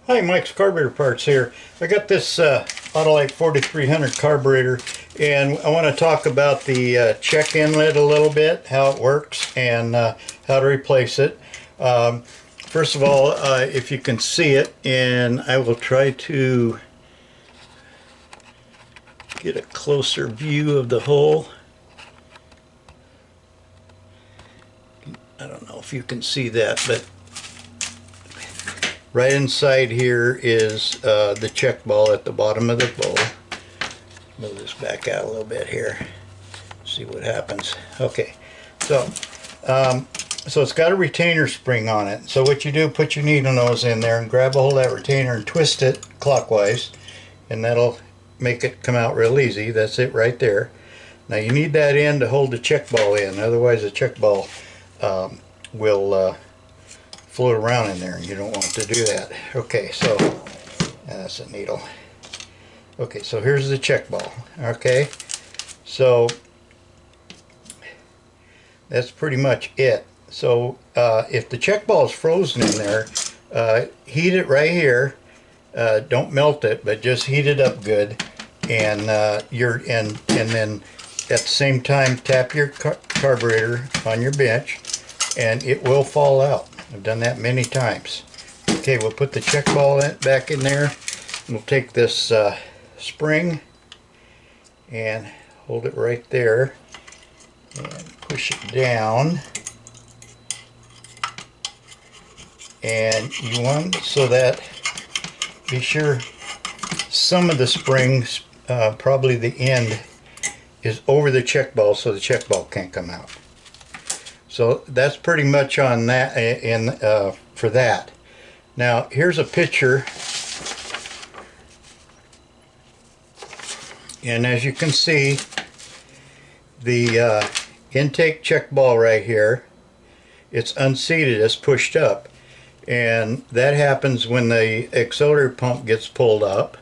Hi, Mike's Carburetor Parts here. I got this Autolite 4300 carburetor, and I want to talk about the check inlet a little bit, how it works, and how to replace it. First of all, if you can see it, and I will try to get a closer view of the hole. I don't know if you can see that, but right inside here is the check ball at the bottom of the bowl. Move this back out a little bit here. See what happens. Okay, so it's got a retainer spring on it. So what you do, put your needle nose in there and grab a hold of that retainer and twist it clockwise, and that'll make it come out real easy. That's it right there. Now you need that end to hold the check ball in, otherwise the check ball will float around in there, and you don't want to do that. Okay, so that's a needle. Okay, so here's the check ball. Okay, so that's pretty much it. So if the check ball is frozen in there, heat it right here. Don't melt it, but just heat it up good, and and then at the same time tap your carburetor on your bench, and it will fall out. I've done that many times. Okay, we'll put the check ball back in there. We'll take this spring and hold it right there and push it down. And you want so that be sure some of the springs, probably the end, is over the check ball so the check ball can't come out. So that's pretty much on that for that. Now here's a picture, and as you can see, the intake check ball right here, it's unseated, it's pushed up, and that happens when the accelerator pump gets pulled up.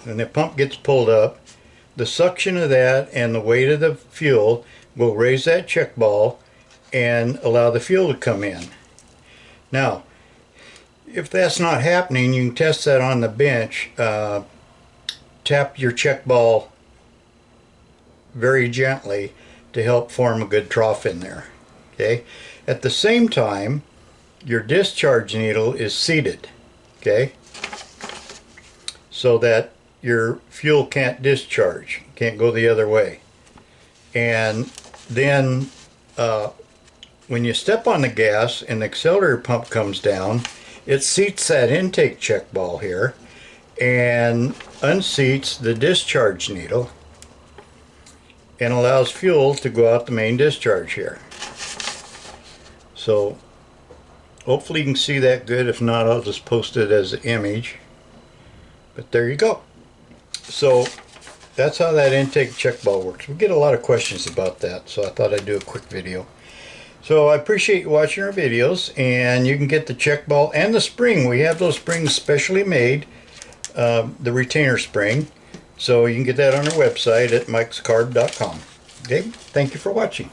When the pump gets pulled up, the suction of that and the weight of the fuel will raise that check ball and allow the fuel to come in. Now, if that's not happening, you can test that on the bench. Tap your check ball very gently to help form a good trough in there. Okay. At the same time, your discharge needle is seated. Okay. So that your fuel can't discharge, can't go the other way. And then when you step on the gas and the accelerator pump comes down, it seats that intake check ball here and unseats the discharge needle and allows fuel to go out the main discharge here. So hopefully you can see that good. If not, I'll just post it as an image. But there you go. So that's how that intake check ball works. We get a lot of questions about that, so I thought I'd do a quick video. So I appreciate you watching our videos, and you can get the check ball and the spring. We have those springs specially made, the retainer spring. So you can get that on our website at mikescarb.com. Okay, thank you for watching.